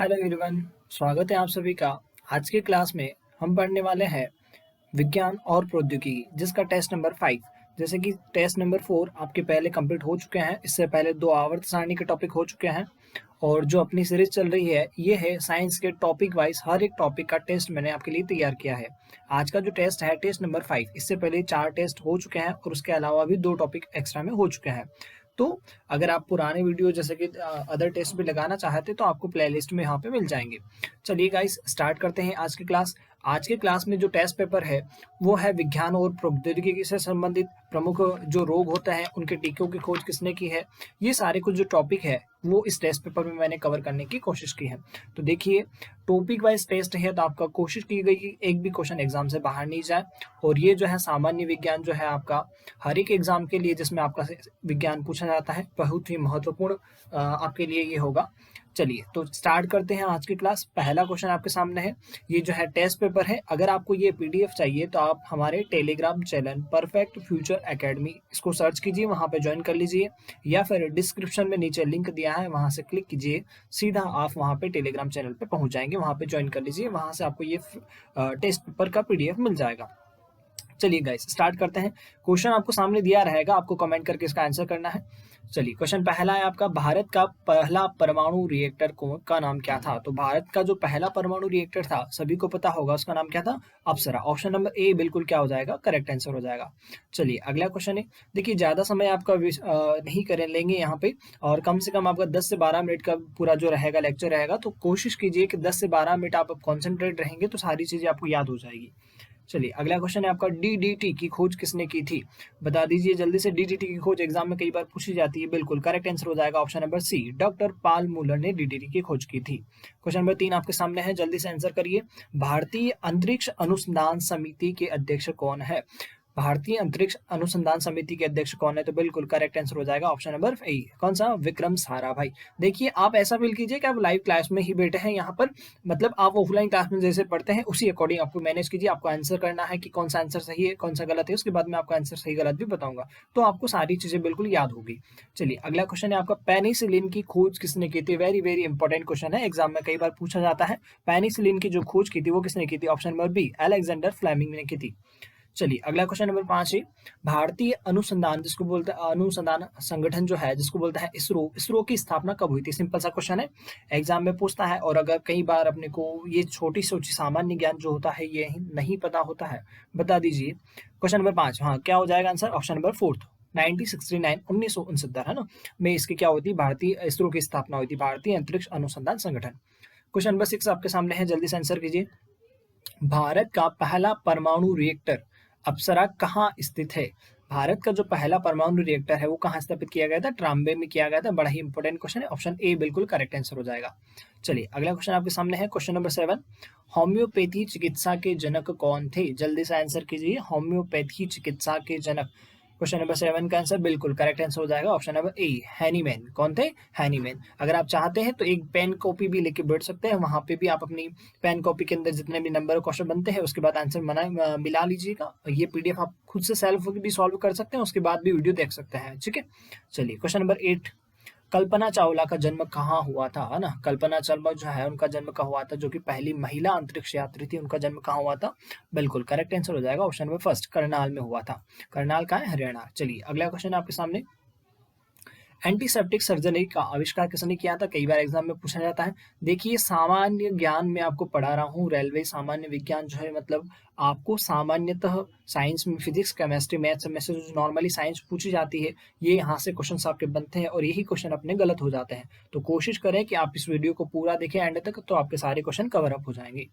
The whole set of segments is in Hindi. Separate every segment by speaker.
Speaker 1: हेलो एवरीवन, स्वागत है आप सभी का। आज के क्लास में हम पढ़ने वाले हैं विज्ञान और प्रौद्योगिकी, जिसका टेस्ट नंबर 5। जैसे कि टेस्ट नंबर 4 आपके पहले कंप्लीट हो चुके हैं। इससे पहले 2 आवर्त सारणी के टॉपिक हो चुके हैं और जो अपनी सीरीज चल रही है ये है साइंस के टॉपिक वाइज। हर एक टॉपिक का टेस्ट मैंने आपके लिए तैयार किया है। आज का जो टेस्ट है टेस्ट नंबर 5। इससे पहले 4 टेस्ट हो चुके हैं और उसके अलावा भी 2 टॉपिक एक्स्ट्रा में हो चुके हैं। तो अगर आप पुराने वीडियो जैसे कि अदर टेस्ट भी लगाना चाहते तो आपको प्लेलिस्ट में यहाँ पे मिल जाएंगे। चलिए गाइस, स्टार्ट करते हैं आज की क्लास। आज के क्लास में जो टेस्ट पेपर है वो है विज्ञान और प्रौद्योगिकी से संबंधित प्रमुख जो रोग होते हैं उनके टीकों की खोज किसने की है। ये सारे कुछ जो टॉपिक है वो इस टेस्ट पेपर में मैंने कवर करने की कोशिश की है। तो देखिए, टॉपिक वाइज टेस्ट है तो आपका कोशिश की गई कि एक भी क्वेश्चन एग्जाम से बाहर नहीं जाए। और ये जो है सामान्य विज्ञान जो है आपका हर एक एग्जाम के लिए जिसमें आपका विज्ञान पूछा जाता है बहुत ही महत्वपूर्ण आपके लिए ये होगा। चलिए तो स्टार्ट करते हैं आज की क्लास। पहला क्वेश्चन आपके सामने है, ये जो है टेस्ट पेपर है। अगर आपको ये पीडीएफ चाहिए तो आप हमारे Telegram channel perfect future academy इसको सर्च कीजिए, वहां पे ज्वाइन कर लीजिए, या फिर डिस्क्रिप्शन में नीचे लिंक दिया है वहां से क्लिक कीजिए, सीधा आप वहां पे टेलीग्राम चैनल पे पहुंच जाएंगे, वहां पे ज्वाइन कर लीजिए, वहां से आपको ये टेस्ट पेपर का पीडीएफ मिल जाएगा। चलिए गाइस, स्टार्ट करते हैं। क्वेश्चन आपको सामने दिया रहेगा, आपको कमेंट करके इसका आंसर करना है। चलिए, क्वेश्चन पहला है आपका, भारत का पहला परमाणु रिएक्टर का नाम क्या था। तो भारत का जो पहला परमाणु रिएक्टर था सभी को पता होगा, उसका नाम क्या था, अप्सरा। ऑप्शन नंबर ए बिल्कुल क्या हो जाएगा, करेक्ट आंसर हो जाएगा। चलिए अगला क्वेश्चन है। देखिए, ज्यादा समय आपका नहीं करें लेंगे यहाँ पे, और कम से कम आपका 10 से 12 मिनट का पूरा जो रहेगा लेक्चर रहेगा। तो कोशिश कीजिए कि 10 से 12 मिनट आप कॉन्सेंट्रेट रहेंगे तो सारी चीजें आपको याद हो जाएगी। चलिए अगला क्वेश्चन है आपका, डीडीटी की खोज किसने की थी। बता दीजिए जल्दी से। डीडीटी की खोज एग्जाम में कई बार पूछी जाती है, बिल्कुल करेक्ट आंसर हो जाएगा ऑप्शन नंबर सी, डॉक्टर पाल मूलर ने डीडीटी की खोज की थी। क्वेश्चन नंबर 3 आपके सामने है, जल्दी से आंसर करिए। भारतीय अंतरिक्ष अनुसंधान समिति के अध्यक्ष कौन है। भारतीय अंतरिक्ष अनुसंधान समिति के अध्यक्ष कौन है। तो बिल्कुल करेक्ट आंसर हो जाएगा ऑप्शन नंबर ए, कौन सा, विक्रम साराभाई। देखिए, आप ऐसा फील कीजिए कि आप लाइव क्लास में ही बैठे हैं यहाँ पर, मतलब आप ऑफलाइन क्लास में जैसे पढ़ते हैं उसी अकॉर्डिंग आपको मैनेज कीजिए। आपको आंसर करना है कि कौन सा आंसर सही है कौन सा गलत है, उसके बाद में आपका आंसर सही गलत भी बताऊंगा, तो आपको सारी चीजें बिल्कुल याद होगी। चलिए अगला क्वेश्चन है आपका, पेनिसिलिन की खोज किसने की थी। वेरी वेरी इंपॉर्टेंट क्वेश्चन है, एग्जाम में कई बार पूछा जाता है। पेनिसिलिन की जो खोज की थी वो किसने की थी। Option number B, Alexander Fleming ने की थी। चलिए अगला क्वेश्चन नंबर 5 है, भारतीय अनुसंधान जिसको बोलते हैं अनुसंधान संगठन जो है जिसको बोलते हैं इसरो, इसरो की स्थापना कब हुई थी। सिंपल सा क्वेश्चन है, एग्जाम में पूछता है, और अगर कई बार अपने को ये छोटी सोची सामान्य ज्ञान जो होता है ये नहीं पता होता है, बता दीजिए। क्वेश्चन नंबर 5, हाँ क्या हो जाएगा आंसर, ऑप्शन नंबर 4, 1969 है ना, में इसकी क्या होती है, भारतीय इसरो की स्थापना हुई थी, भारतीय अंतरिक्ष अनुसंधान संगठन। क्वेश्चन नंबर 6 आपके सामने है, जल्दी से आंसर कीजिए। भारत का पहला परमाणु रिएक्टर अप्सरा कहाँ स्थित है। भारत का जो पहला परमाणु रिएक्टर है वो कहाँ स्थापित किया गया था, ट्राम्बे में किया गया था। बड़ा ही इंपॉर्टेंट क्वेश्चन है, ऑप्शन ए बिल्कुल करेक्ट आंसर हो जाएगा। चलिए अगला क्वेश्चन आपके सामने है, क्वेश्चन नंबर 7, होम्योपैथी चिकित्सा के जनक कौन थे। जल्दी से आंसर कीजिए, होम्योपैथी चिकित्सा के जनक। क्वेश्चन नंबर 7 का आंसर बिल्कुल करेक्ट आंसर हो जाएगा ऑप्शन नंबर ए, हैनीमैन। कौन थे, हैनीमैन। अगर आप चाहते हैं तो एक पेन कॉपी भी लेके बैठ सकते हैं, वहां पे भी आप अपनी पेन कॉपी के अंदर जितने भी नंबर क्वेश्चन बनते हैं उसके बाद आंसर मिला लीजिएगा। ये पीडीएफ आप खुद से सेल्फ भी सॉल्व कर सकते हैं, उसके बाद भी वीडियो देख सकते हैं, ठीक है। चलिए क्वेश्चन नंबर 8, कल्पना चावला का जन्म कहाँ हुआ था, है ना। कल्पना चावला जो है उनका जन्म कहाँ हुआ था, जो कि पहली महिला अंतरिक्ष यात्री थी, उनका जन्म कहाँ हुआ था। बिल्कुल करेक्ट आंसर हो जाएगा ऑप्शन नंबर फर्स्ट, करनाल में हुआ था। करनाल का है, हरियाणा। चलिए अगला क्वेश्चन आपके सामने, एंटीसेप्टिक सर्जरी का आविष्कार किसने किया था। कई बार एग्जाम में पूछा जाता है। देखिए, सामान्य ज्ञान में आपको पढ़ा रहा हूँ, रेलवे सामान्य विज्ञान जो है, मतलब आपको सामान्यतः साइंस में फिजिक्स केमिस्ट्री मैथ्स में से जो नॉर्मली साइंस पूछी जाती है ये यहाँ से क्वेश्चन आपके बनते हैं और यही क्वेश्चन अपने गलत हो जाते हैं। तो कोशिश करें कि आप इस वीडियो को पूरा देखें एंड तक, तो आपके सारे क्वेश्चन कवर अप हो जाएंगे।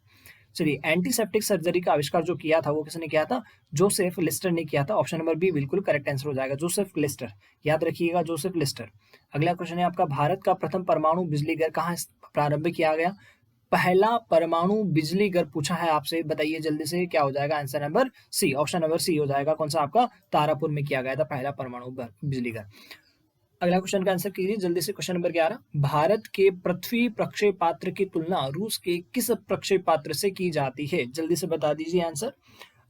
Speaker 1: चलिए, एंटीसेप्टिक सर्जरी का आविष्कार जो किया था वो किसने किया था, जोसेफ लिस्टर ने किया था। ऑप्शन नंबर बी बिल्कुल करेक्ट आंसर हो जाएगा, जोसेफ लिस्टर। याद रखिएगा, जोसेफ लिस्टर। अगला क्वेश्चन है आपका, भारत का प्रथम परमाणु बिजली घर कहाँ प्रारंभ किया गया। पहला परमाणु बिजली घर पूछा है आपसे, बताइए जल्दी से क्या हो जाएगा answer number C, option number C हो जाएगा, कौन सा आपका, तारापुर में किया गया था पहला परमाणु बिजली घर। अगला क्वेश्चन का आंसर कीजिए जल्दी से। क्वेश्चन नंबर 11, भारत के पृथ्वी प्रक्षेपात्र की तुलना रूस के किस प्रक्षेपात्र से की जाती है। जल्दी से बता दीजिए आंसर।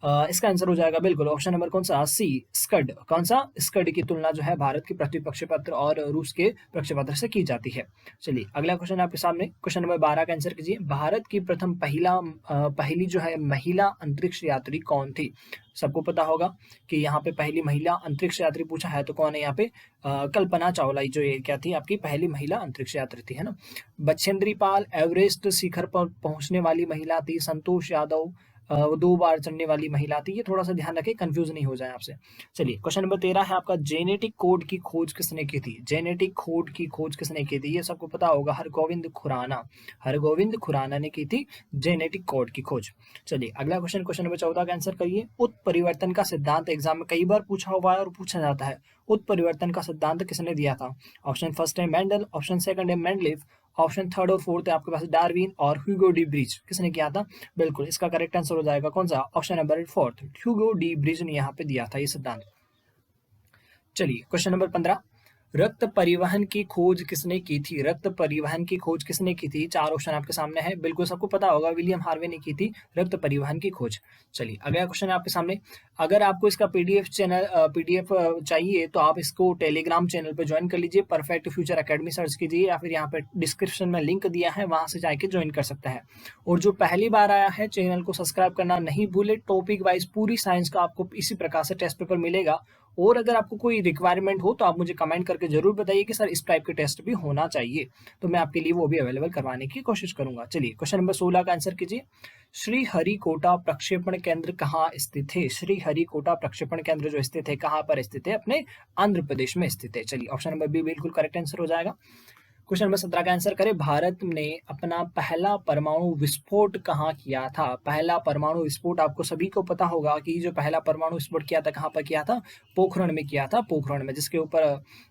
Speaker 1: इसका आंसर हो जाएगा बिल्कुल ऑप्शन नंबर कौन सा, सी, स्कड। कौन सा, स्कड की तुलना जो है भारत के पृथ्वी प्रक्षेपत्र और रूस के प्रक्षेपत्र से की जाती है। चलिए अगला क्वेश्चन आपके सामने, क्वेश्चन नंबर 12 का आंसर कीजिए। भारत की प्रथम पहली जो है महिला अंतरिक्ष यात्री कौन थी? सबको पता होगा कि यहाँ पे पहली महिला अंतरिक्ष यात्री पूछा है तो कौन है यहाँ पे, कल्पना चावला, जो ये क्या थी आपकी पहली महिला अंतरिक्ष यात्री थी, है ना। बछेंद्री पाल एवरेस्ट शिखर पर पहुंचने वाली महिला थी। संतोष यादव 2 बार चढ़ने वाली महिला थी। ये थोड़ा सा ध्यान रखें, कंफ्यूज नहीं हो जाए आपसे। चलिए क्वेश्चन नंबर 13 है आपका, जेनेटिक कोड की खोज किसने की थी? जेनेटिक कोड की खोज किसने की थी? ये सबको पता होगा, हरगोविंद खुराना। हरगोविंद खुराना ने की थी जेनेटिक कोड की खोज। चलिए अगला क्वेश्चन, क्वेश्चन नंबर 14 का आंसर करिए। उत्परिवर्तन का सिद्धांत एग्जाम में कई बार पूछा हुआ है और पूछा जाता है। उत्परिवर्तन का सिद्धांत किसने दिया था? ऑप्शन फर्स्ट है मेंडल, ऑप्शन सेकंड है मेंडलीव, ऑप्शन थर्ड और फोर्थ है आपके पास डार्विन और ह्यूगो डी ब्रिज। किसने किया था? बिल्कुल इसका करेक्ट आंसर हो जाएगा कौन सा, option number fourth, Hugo de bridge ने यहाँ पे दिया था ये सिद्धांत। चलिए क्वेश्चन नंबर 15, रक्त परिवहन की खोज किसने की थी? रक्त परिवहन की खोज किसने की थी? 4 ऑप्शन आपके सामने है, बिल्कुल सबको पता होगा, विलियम हार्वे ने की थी रक्त परिवहन की खोज। चलिए अगला क्वेश्चन है आपके सामने। अगर आपको इसका पीडीएफ चाहिए तो आप इसको टेलीग्राम चैनल पर ज्वाइन कर लीजिए, परफेक्ट फ्यूचर एकेडमी सर्च कीजिए, या फिर यहाँ पे डिस्क्रिप्शन में लिंक दिया है, वहां से जाके ज्वाइन कर सकता है। और जो पहली बार आया है चैनल को सब्सक्राइब करना नहीं भूले। टॉपिक वाइज पूरी साइंस का आपको इसी प्रकार से टेस्ट पेपर मिलेगा। और अगर आपको कोई रिक्वायरमेट हो तो आप मुझे कमेंट करके जरूर बताइए कि सर इस टाइप के टेस्ट भी होना चाहिए, तो मैं आपके लिए वो भी अवेलेबल करवाने की कोशिश करूंगा। चलिए क्वेश्चन नंबर 16 का आंसर कीजिए। श्रीहरिकोटा प्रक्षेपण केंद्र कहाँ स्थित है? श्रीहरिकोटा प्रक्षेपण केंद्र जो स्थित है कहाँ पर स्थित है? अपने आंध्र प्रदेश में स्थित है। चलिए ऑप्शन नंबर बी बिल्कुल करेक्ट आंसर हो जाएगा। क्वेश्चन नंबर 17 का आंसर करें। भारत ने अपना पहला परमाणु विस्फोट कहाँ किया था? पहला परमाणु विस्फोट आपको सभी को पता होगा कि जो पहला परमाणु विस्फोट किया था कहाँ पर किया था? पोखरण में किया था, पोखरण में, जिसके ऊपर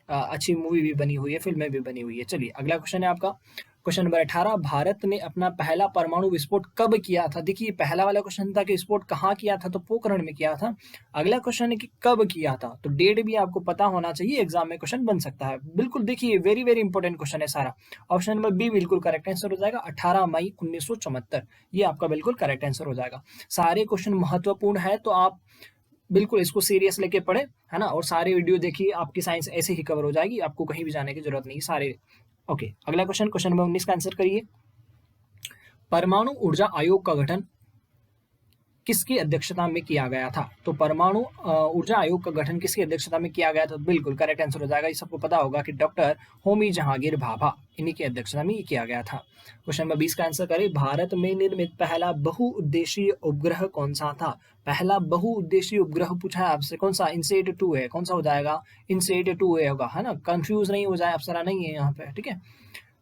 Speaker 1: अच्छी मूवी भी बनी हुई है, फिल्में भी बनी हुई है। चलिए अगला क्वेश्चन है आपका, क्वेश्चन नंबर 18, भारत ने अपना पहला परमाणु विस्फोट कब किया था? देखिए पहला वाला क्वेश्चन था कि विस्फोट कहाँ किया था, तो पोखरण में किया था। अगला क्वेश्चन है कि कब किया था, तो डेट भी आपको पता होना चाहिए, एग्जाम में क्वेश्चन बन सकता है। बिल्कुल देखिए वेरी वेरी इंपॉर्टेंट क्वेश्चन है सारा। ऑप्शन नंबर बी बिल्कुल करेक्ट आंसर हो जाएगा, 18 मई 1974, ये आपका बिल्कुल करेक्ट आंसर हो जाएगा। सारे क्वेश्चन महत्वपूर्ण है, तो आप बिल्कुल इसको सीरियस लेके पढ़े, है ना, और सारे वीडियो देखिए, आपकी साइंस ऐसे ही कवर हो जाएगी, आपको कहीं भी जाने की जरूरत नहीं सारे। ओके अगला क्वेश्चन, क्वेश्चन नंबर 19 का आंसर करिए। परमाणु ऊर्जा आयोग का गठन किसकी अध्यक्षता में किया गया था? तो परमाणु ऊर्जा आयोग का गठन किसकी अध्यक्षता में किया गया था? बिल्कुल करेक्ट आंसर हो जाएगा, ये सबको पता होगा कि डॉक्टर होमी जहांगीर भाभा, इन्हीं की अध्यक्षता में ये किया गया था। क्वेश्चन नंबर 20 का आंसर करें। भारत में निर्मित पहला बहुउद्देशीय उपग्रह कौन सा था? पहला बहुउद्देशीय उपग्रह पूछा है आपसे, कौन सा? इनसेट 2 है, कौन सा हो जाएगा? इनसेट 2 होगा, है ना, कंफ्यूज नहीं हो जाए, अप्सरा नहीं है यहाँ पे, ठीक है।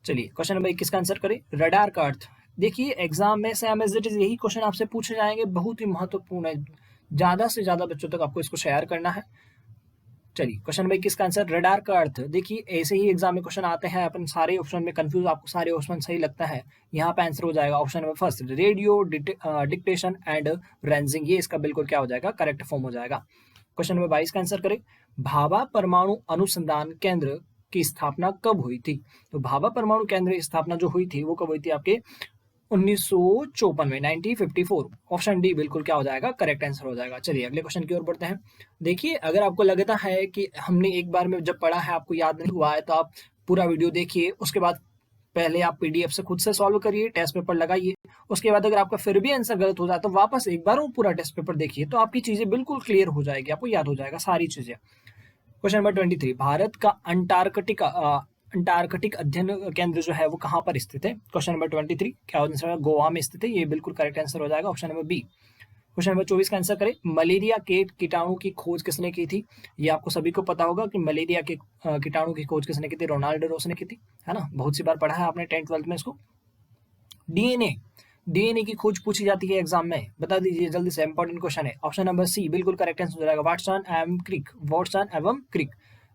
Speaker 1: चलिए क्वेश्चन नंबर 21 का आंसर करें। रडार का अर्थ, देखिए एग्जाम में सेम एज इट इज यही क्वेश्चन आपसे पूछे जाएंगे, बहुत ही महत्वपूर्ण है, ज्यादा से ज्यादा बच्चों तक आपको इसको शेयर करना है। चलिए क्वेश्चन नंबर 21 का आंसर, रडार का अर्थ, देखिए ऐसे ही एग्जाम में क्वेश्चन आते हैं, अपन सारे ऑप्शन में कंफ्यूज, आपको सारे ऑप्शन सही लगता है, यहाँ पे आंसर हो जाएगा option number first, radio dictation and ranging, ये इसका बिल्कुल क्या हो जाएगा, करेक्ट फॉर्म हो जाएगा। क्वेश्चन नंबर 22 का आंसर करें। भाभा परमाणु अनुसंधान केंद्र की स्थापना कब हुई थी? तो भाभा परमाणु केंद्र की स्थापना जो हुई थी वो कब हुई थी आपके 1954 में, 1954, ऑप्शन डी बिल्कुल क्या हो जाएगा, करेक्ट आंसर हो जाएगा। चलिए अगले क्वेश्चन की ओर बढ़ते हैं। देखिए अगर आपको लगता है कि हमने एक बार में जब पढ़ा है आपको याद नहीं हुआ है, तो आप पूरा वीडियो देखिए, उसके बाद पहले आप पीडीएफ से खुद से सॉल्व करिए, टेस्ट पेपर लगाइए, उसके बाद अगर आपका फिर भी आंसर गलत हो जाए तो वापस एक बार वो पूरा टेस्ट पेपर देखिए, तो आपकी चीजें बिल्कुल क्लियर हो जाएगी, आपको याद हो जाएगा सारी चीजें। क्वेश्चन नंबर 23, भारत का अंटार्कटिक अध्ययन केंद्र जो है वो कहाँ पर स्थित है? क्वेश्चन नंबर 23 क्या आंसर है, गोवा में स्थित है, ये बिल्कुल करेक्ट आंसर हो जाएगा, option number B. Question number 24 का आंसर करें। मलेरिया के कीटाणु की खोज किसने की थी? ये आपको सभी को पता होगा कि मलेरिया के कीटाणु की खोज किसने की थी, रोनाल्ड रोस ने की थी, है ना, बहुत सी बार पढ़ा है आपने 10th 12th में इसको। डीएनए की खोज पूछी जाती है एग्जाम में, बता दीजिए जल्दी से, इंपॉर्टेंट क्वेश्चन है, ऑप्शन नंबर सी बिल्कुल करेक्ट आंसर हो जाएगा, वाटसन एवं क्रिक।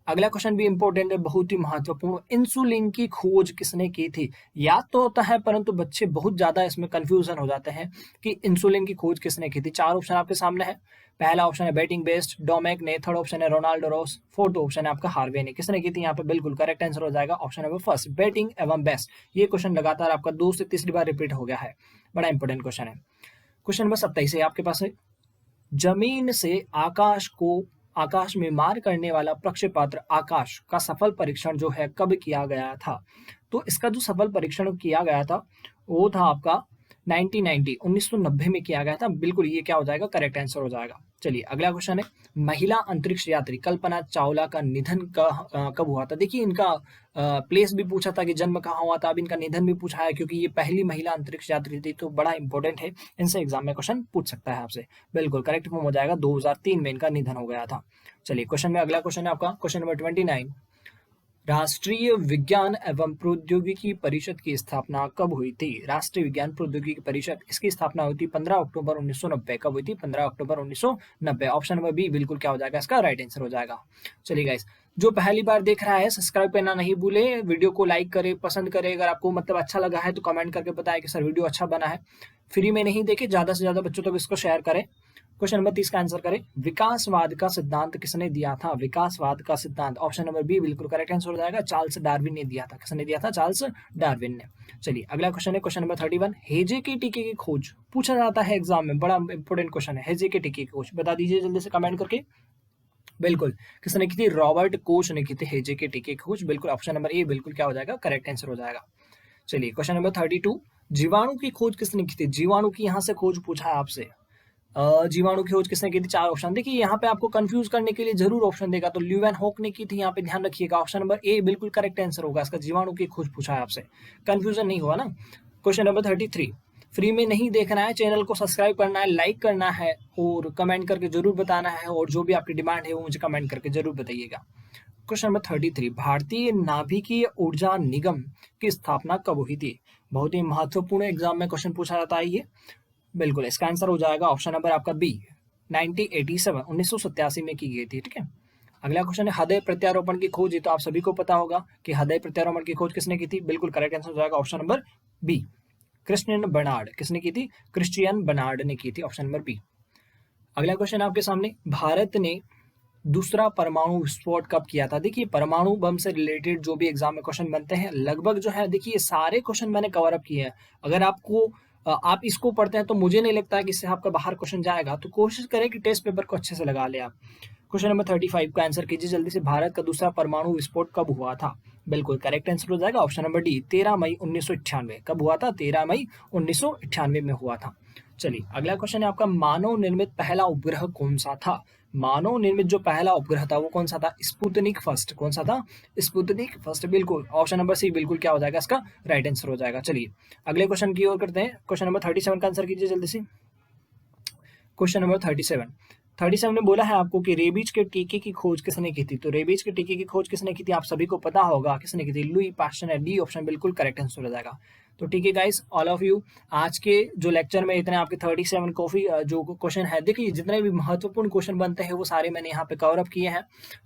Speaker 1: अगला क्वेश्चन भी इंपॉर्टेंट है, बहुत ही महत्वपूर्ण, इंसुलिन की खोज किसने की थी? याद तो होता है परंतु बच्चे बहुत ज्यादा इसमें कंफ्यूजन हो जाते हैं कि इंसुलिन की खोज किसने की थी। 4 ऑप्शन आपके सामने है, पहला ऑप्शन है बेटिंग बेस्ट, डोमेक ने, थर्ड ऑप्शन है रोनाल्ड रोस, फोर्थ ऑप्शन है आपका हार्वे ने। किसने की थी यहाँ पे? बिल्कुल करेक्ट आंसर हो जाएगा ऑप्शन नंबर फर्स्ट, बेटिंग एवं बेस्ट। ये क्वेश्चन लगातार आपका 2 से तीसरी बार रिपीट हो गया है, बड़ा इंपॉर्टेंट क्वेश्चन है। क्वेश्चन नंबर 27 है आपके पास है। जमीन से आकाश में मार करने वाला प्रक्षेपास्त्र आकाश का सफल परीक्षण जो है कब किया गया था? तो इसका जो सफल परीक्षण किया गया था वो था आपका 1990 में किया गया था। बिल्कुल ये क्या हो जाएगा, करेक्ट आंसर हो जाएगा। चलिए अगला क्वेश्चन है, महिला अंतरिक्ष यात्री कल्पना चावला का निधन कब हुआ था? देखिए इनका प्लेस भी पूछा था कि जन्म कहाँ हुआ था, अब इनका निधन भी पूछा है क्योंकि ये पहली महिला अंतरिक्ष यात्री थी, तो बड़ा इंपॉर्टेंट है, इनसे एग्जाम में क्वेश्चन पूछ सकता है आपसे। बिल्कुल करेक्ट फॉर्म हो जाएगा, 2003 में इनका निधन हो गया था। चलिए क्वेश्चन में अगला क्वेश्चन है आपका क्वेश्चन नंबर 29, राष्ट्रीय विज्ञान एवं प्रौद्योगिकी परिषद की स्थापना कब हुई थी? राष्ट्रीय विज्ञान प्रौद्योगिकी परिषद, इसकी स्थापना हुई थी 15 अक्टूबर 1990। कब हुई थी? 15 अक्टूबर 1990। ऑप्शन नंबर बी बिल्कुल क्या हो जाएगा, इसका राइट आंसर हो जाएगा। चलिए गाइस, जो पहली बार देख रहा है सब्सक्राइब करना नहीं भूले, वीडियो को लाइक करे, पसंद करे, अगर आपको मतलब अच्छा लगा है तो कमेंट करके बताएं कि सर वीडियो अच्छा बना है। फ्री में नहीं देखे, ज्यादा से ज्यादा बच्चों तक इसको शेयर करें। क्वेश्चन नंबर 30 का आंसर करें, विकासवाद का सिद्धांत किसने दिया था? विकासवाद का सिद्धांत, ऑप्शन नंबर बी बिल्कुल करेक्ट आंसर हो जाएगा, चार्ल्स डार्विन ने दिया था। किसने दिया था? चार्ल्स डार्विन ने। चलिए अगला क्वेश्चन है क्वेश्चन नंबर 31, हेजे के टीके की खोज पूछा जाता है एग्जाम में, बड़ा इंपॉर्टेंट क्वेश्चन है। हेजे के टीके की खोज बता दीजिए जल्दी से कमेंट करके। बिल्कुल किसने की थी? रॉबर्ट कोच ने की थी हेजे के टीके की खोज। बिल्कुल ऑप्शन नंबर ए बिल्कुल क्या हो जाएगा, करेक्ट आंसर हो जाएगा। चलिए क्वेश्चन नंबर 32, जीवाणु की खोज किसने की थी? जीवाणु की यहाँ से खोज पूछा है आपसे। जीवाणु की खोज किसने की थी? 4 ऑप्शन। देखिए यहाँ पे आपको कंफ्यूज करने के लिए जरूर ऑप्शन देगा, तो ल्यूवेनहॉक ने की थी, यहाँ पे ध्यान रखिएगा। ऑप्शन नंबर ए बिल्कुल करेक्ट आंसर होगा इसका, जीवाणु की खोज पूछा है आपसे, कंफ्यूजन नहीं हुआ ना। क्वेश्चन नंबर 33, फ्री में नहीं देखना है, चैनल को सब्सक्राइब करना है, लाइक करना है और कमेंट करके जरूर बताना है, और जो भी आपकी डिमांड है वो मुझे कमेंट करके जरूर बताइएगा। क्वेश्चन नंबर 33, भारतीय नाभिकीय ऊर्जा निगम की स्थापना कब हुई थी? बहुत ही महत्वपूर्ण एग्जाम में क्वेश्चन पूछा जाता है ये। बिल्कुल इसका आंसर हो जाएगा ऑप्शन नंबर आपका बी, 1987 में की गई थी। ठीक है, अगला क्वेश्चन है, हृदय प्रत्यारोपण की खोज, ये तो आप सभी को पता होगा कि हृदय प्रत्यारोपण की खोज किसने की थी? बिल्कुल करेक्ट आंसर हो जाएगा option number B, Christian Bernard. किसने की थी? क्रिश्चियन बर्नार्ड ने की थी, ऑप्शन नंबर बी। अगला क्वेश्चन आपके सामने, भारत ने दूसरा परमाणु विस्फोट कब किया था? देखिए परमाणु बम से रिलेटेड जो भी एग्जाम में क्वेश्चन बनते हैं लगभग जो है, देखिए सारे क्वेश्चन मैंने कवर अप किए हैं। अगर आपको आप इसको पढ़ते हैं तो मुझे नहीं लगता कि इससे आपका बाहर क्वेश्चन जाएगा, तो कोशिश करें कि टेस्ट पेपर को अच्छे से लगा ले आप। क्वेश्चन नंबर 35 का आंसर कीजिए जल्दी से, भारत का दूसरा परमाणु विस्फोट कब हुआ था? बिल्कुल करेक्ट आंसर हो जाएगा ऑप्शन नंबर डी, 13 मई 1998। कब हुआ था? 13 मई 1998 में हुआ था। चलिए अगला क्वेश्चन है आपका, मानव निर्मित पहला उपग्रह कौन सा था? मानव निर्मित जो पहला उपग्रह था वो कौन सा था? Sputnik first. कौन सा था? Sputnik first. बिल्कुल ऑप्शन नंबर सी बिल्कुल क्या हो जाएगा, इसका राइट आंसर हो जाएगा। चलिए अगले क्वेश्चन की ओर करते हैं, क्वेश्चन नंबर 37 का आंसर कीजिए जल्दी से। क्वेश्चन नंबर 37 में बोला है आपको कि रेबीज के टीके की खोज किसने की थी? तो रेबीज के टीके की खोज किसने की थी आप सभी को पता होगा, किसने की थी? Louis Pasteur. डी ऑप्शन बिल्कुल करेक्ट आंसर हो जाएगा। तो ठीक है गाइस, ऑल ऑफ यू, आज के जो लेक्चर में इतने आपके 37 कॉफी जो क्वेश्चन है, देखिए जितने भी महत्वपूर्ण क्वेश्चन बनते हैं वो सारे मैंने यहाँ पे कवर अप किए हैं।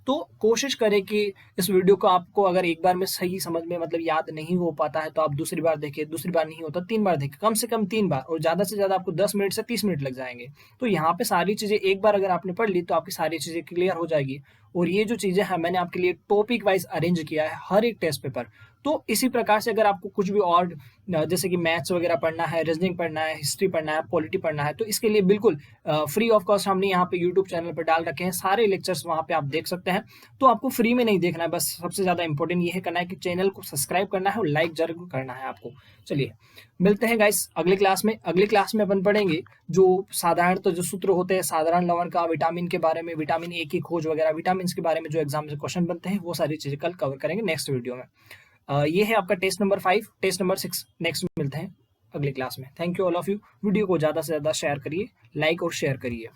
Speaker 1: तो कोशिश करें कि इस वीडियो को आपको अगर एक बार में सही समझ में मतलब याद नहीं हो पाता है तो आप दूसरी बार देखिए, दूसरी बार नहीं होता 3 बार देखिए, कम से कम 3 बार, और ज्यादा से ज्यादा आपको 10 मिनट से 30 मिनट लग जाएंगे। तो यहाँ पे सारी चीजें एक बार अगर आपने पढ़ ली तो आपकी सारी चीजें क्लियर हो जाएगी। और ये जो चीजें हैं मैंने आपके लिए टॉपिक वाइज अरेंज किया है हर एक टेस्ट पेपर। तो इसी प्रकार से अगर आपको कुछ भी और जैसे कि मैथ्स वगैरह पढ़ना है, रीजनिंग पढ़ना है, हिस्ट्री पढ़ना है, पॉलिटी पढ़ना है, तो इसके लिए बिल्कुल फ्री ऑफ कॉस्ट हमने यहाँ पे यूट्यूब चैनल पर डाल रखे हैं, सारे लेक्चर्स वहाँ पे आप देख सकते हैं। तो आपको फ्री में नहीं देखना है, बस सबसे ज्यादा इंपॉर्टेंट ये है करना है कि चैनल को सब्सक्राइब करना है और लाइक जरूर करना है आपको। चलिए मिलते हैं गाइस अगले क्लास में। अगले क्लास में अपन पढ़ेंगे जो साधारणतः जो सूत्र होते हैं साधारण लवण का, विटामिन के बारे में, विटामिन ए की खोज वगैरह, विटामिन के बारे में जो एग्जाम में क्वेश्चन बनते हैं वो सारी चीजें कल कवर करेंगे नेक्स्ट वीडियो में। ये है आपका test number 5, test number 6 next मिलते हैं अगले क्लास में। Thank you all of you. Video को ज़्यादा से ज़्यादा शेयर करिए, लाइक और शेयर करिए।